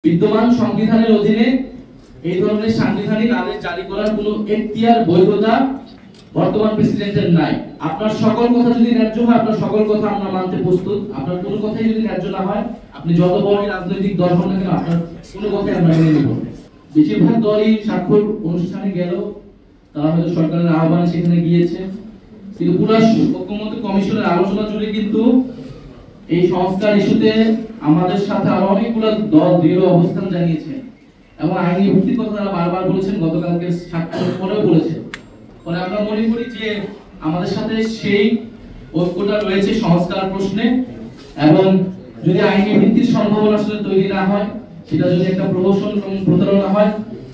বিদ্যমান সংবিধানের অধীনে এই ধরনের সাংবিধানিক আদেশ জারি করার কোনো এখতিয়ার বৈধতা বর্তমান প্রেসিডেন্টের নাই। আপনার সকল কথা যদি ন্যায্য হয়, আপনার সকল কথা আমরা মানতে প্রস্তুত। আপনার কোনো কথাই যদি ন্যায্য না হয়, আপনি যত বড়ই রাজনৈতিক দল হন না কেন, আপনার কোনো কথাই আমরা মেনে নেব। বেশিরভাগ দলই স্বাক্ষর অনুষ্ঠানে গেল, তারা হয়তো সরকারের আহ্বানে সেখানে গিয়েছে, কিন্তু পুরো ঐক্যমত্য কমিশনের আলোচনা জুড়ে কিন্তু এই সংস্কার ইস্যুতে আমাদের সাথে আরো অনেকগুলো দল দৃঢ় অবস্থান জানিয়েছে এবং আইনি ভিত্তিক কথা তারা বারবার বলেছেন, গতকালকে স্বাক্ষরের পরেও বলেছেন। ফলে আমরা মনে করি যে আমাদের সাথে সেই ঐক্যটা রয়েছে সংস্কার প্রশ্নে, এবং যদি আইনি ভিত্তির সম্ভাবনা আসলে তৈরি না হয়, সেটা যদি একটা প্রহসন এবং প্রতারণা হয়,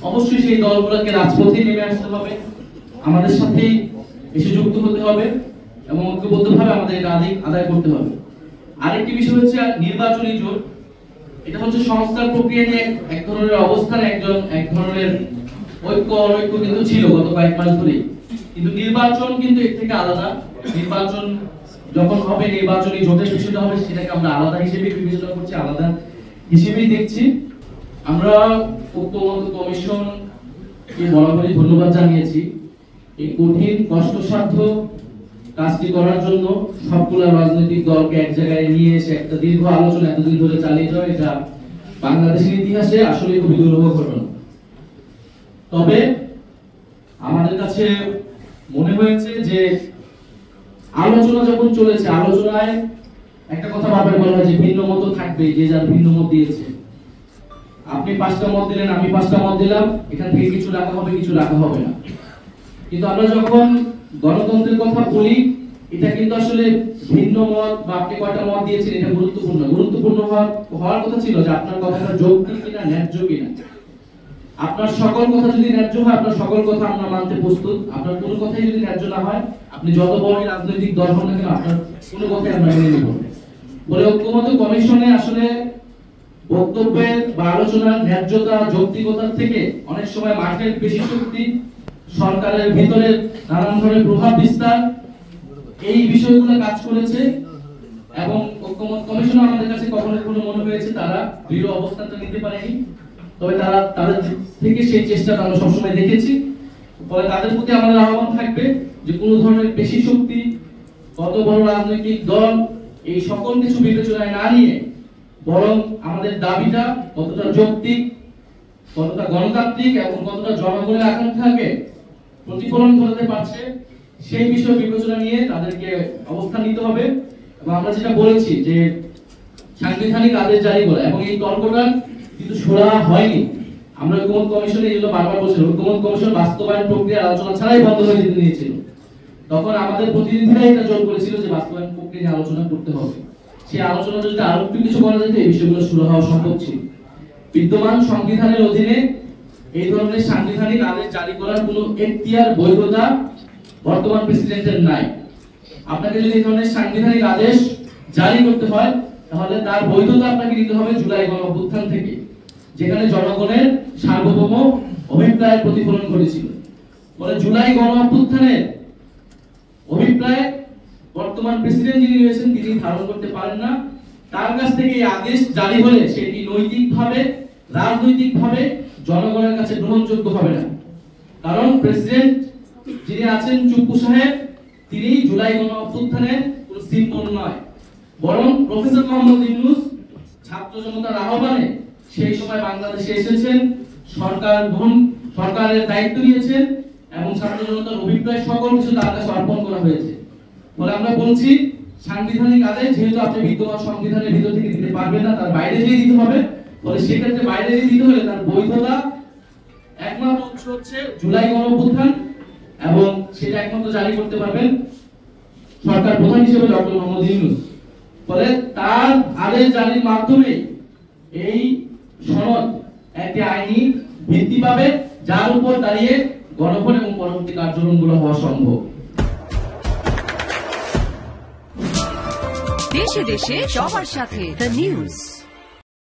অবশ্যই সেই দলগুলোকে রাজপথে নেমে আসতে হবে, আমাদের সাথেই এসে যুক্ত হতে হবে এবং ঐক্যবদ্ধভাবে আমাদের এটা আদায় করতে হবে। আরেকটি বিষয় হচ্ছে নির্বাচনী জোট। এটা হচ্ছে সংস্কার প্রক্রিয়া নিয়ে এক ধরনের অবস্থান, এক ধরনের ঐক্য অনৈক্য কিন্তু ছিল গত কয়েক মাস ধরে, কিন্তু নির্বাচন কিন্তু এর থেকে আলাদা। নির্বাচন যখন হবে, নির্বাচনী জোটের বিষয়টা হবে, সেটাকে আমরা আলাদা হিসেবে বিবেচনা করছি, আলাদা হিসেবেই দেখছি। আমরা ঐক্যমত্য কমিশনকে বরাবরই ধন্যবাদ জানিয়েছি এই কঠিন কষ্টসাধ্য কাজটি করার জন্য। সবগুলো রাজনৈতিক দলকে এক জায়গায় নিয়ে এসে একটা দীর্ঘ আলোচনা এতদিন ধরে চালিয়ে যাওয়া, এটা বাংলাদেশের ইতিহাসে আসলে খুবই দুর্লভ ঘটনা। তবে আমাদের কাছে মনে হয়েছে যে আলোচনা যখন চলেছে, আলোচনায় একটা কথা বারবার বলা হয় যে ভিন্ন মত থাকবে, যে যার ভিন্ন মত দিয়েছে। আপনি 5টা মত দিলেন, আমি 5টা মত দিলাম, এখান থেকে কিছু রাখা হবে, কিছু রাখা হবে না। কিন্তু আমরা যখন গণতন্ত্রের কথা বলি, এটা কিন্তু আসলে ভিন্ন মত বা আপনি কয়টা মত দিয়েছেন এটা গুরুত্বপূর্ণ হওয়ার কথা ছিল যে আপনার কথাটা যৌক্তিক কিনা, ন্যায্য কিনা। আপনার সকল কথা যদি ন্যায্য হয়, আপনার সকল কথা আমরা মানতে প্রস্তুত। আপনার কোনো কথাই যদি ন্যায্য না হয়, আপনি যত বড়ই রাজনৈতিক দল হন না কেন, আপনার কোনো কথাই আমরা মেনে নেব। বলে ঐক্যমত্য কমিশনে আসলে বক্তব্যের বা আলোচনার ন্যায্যতা, যৌক্তিকতার থেকে অনেক সময় মাঠের পেশি শক্তি, সরকারের ভিতরে নানান ধরনের প্রভাব বিস্তার, এই বিষয়গুলো কাজ করেছে। এবং ঐক্যমত্য কমিশন আমাদের কাছে কখনো কোনো মনে হয়েছে তারা দৃঢ় অবস্থানটা নিতে পারেনি, তবে তাদের থেকে সেই চেষ্টাটা আমরা সবসময় দেখেছি। ফলে তাদের প্রতি আমাদের আহ্বান থাকবে যে কোনো ধরনের পেশি শক্তি, কত বড় রাজনৈতিক দল, এই সকল কিছু বিবেচনায় না নিয়ে বরং আমাদের দাবিটা কতটা যৌক্তিক, কতটা গণতান্ত্রিক এবং কতটা জনগণের আকাঙ্ক্ষাকে প্রতিফলন করতে পারছে, সেই বিষয় বিবেচনা নিয়ে তাদেরকে অবস্থান নিতে হবে। এবং আমরা যেটা বলেছি যে সাংবিধানিক আদেশ জারি করা, এবং এই তর্কটা কিন্তু শোনা হয়নি। আমরা ঐক্যমত্য কমিশনে এই জন্য বারবার বলছিলাম, ঐক্যমত্য কমিশন বাস্তবায়ন প্রক্রিয়ার আলোচনা ছাড়াই বন্ধ হয়ে যেতে নিয়েছিল। তখন আমাদের প্রতিনিধিরা এটা জোর করেছিল যে বাস্তবায়ন প্রক্রিয়া নিয়ে আলোচনা করতে হবে। সেই আলোচনা যদি আরো একটু কিছু করা যেত, এই বিষয়গুলো শুরু হওয়া সম্ভব ছিল। বিদ্যমান সংবিধানের অধীনে এই ধরনের সাংবিধানিক আদেশ জারি করার কোনো এখতিয়ার বৈধতা বর্তমান প্রেসিডেন্টের নাই। আপনাকে যদি এই ধরনের সাংবিধানিক আদেশ জারি করতে হয়, তাহলে তার বৈধতা আপনাকে নিতে হবে জুলাই গণঅভ্যুত্থান থেকে, যেখানে জনগণের সার্বভৌম অভিপ্রায়ের প্রতিফলন ঘটেছিল। ফলে জুলাই গণঅভ্যুত্থানের অভিপ্রায় বর্তমান প্রেসিডেন্ট যিনি রয়েছেন তিনি ধারণ করতে পারেন না। তার কাছ থেকে এই আদেশ জারি হলে সেটি নৈতিকভাবে, রাজনৈতিকভাবে জনগণের কাছে গ্রহণযোগ্য হবে না। কারণ প্রেসিডেন্ট যিনি আছেন চুপ্পু সাহেব, তিনি জুলাই গণঅভ্যুত্থানের কোনো সিম্বল নয়, বরং প্রফেসর মোহাম্মদ ইউনূস ছাত্র জনতার আহ্বানে সেই সময় বাংলাদেশে এসেছেন, সরকারের দায়িত্ব নিয়েছেন এবং ছাত্র জনতার অভিপ্রায় সকল কিছু তার কাছে অর্পণ করা হয়েছে। ফলে আমরা বলছি সাংবিধানিক আদেশ যেহেতু আপনি বিদ্যমান সংবিধানের ভিতর থেকে দিতে পারবেন না, তার বাইরে গিয়ে দিতে হবে। ফলে সেক্ষেত্রে বাইরে গিয়ে দিতে হলে তার বৈধতা একমাত্র উৎস হচ্ছে জুলাই গণঅভ্যুত্থান, এবং সেটা একমাত্র জারি করতে পারবেন সরকার প্রধান হিসেবে ডক্টর মোহাম্মদ ইউনূস। ফলে তার আদেশ জারির মাধ্যমে এই সনদ একটি আইনি ভিত্তি পাবে, যার উপর দাঁড়িয়ে গণভোট এবং পরবর্তী কার্যক্রমগুলো হওয়া সম্ভব। দেশে দেশে সবার সাথে দ্য নিউজ।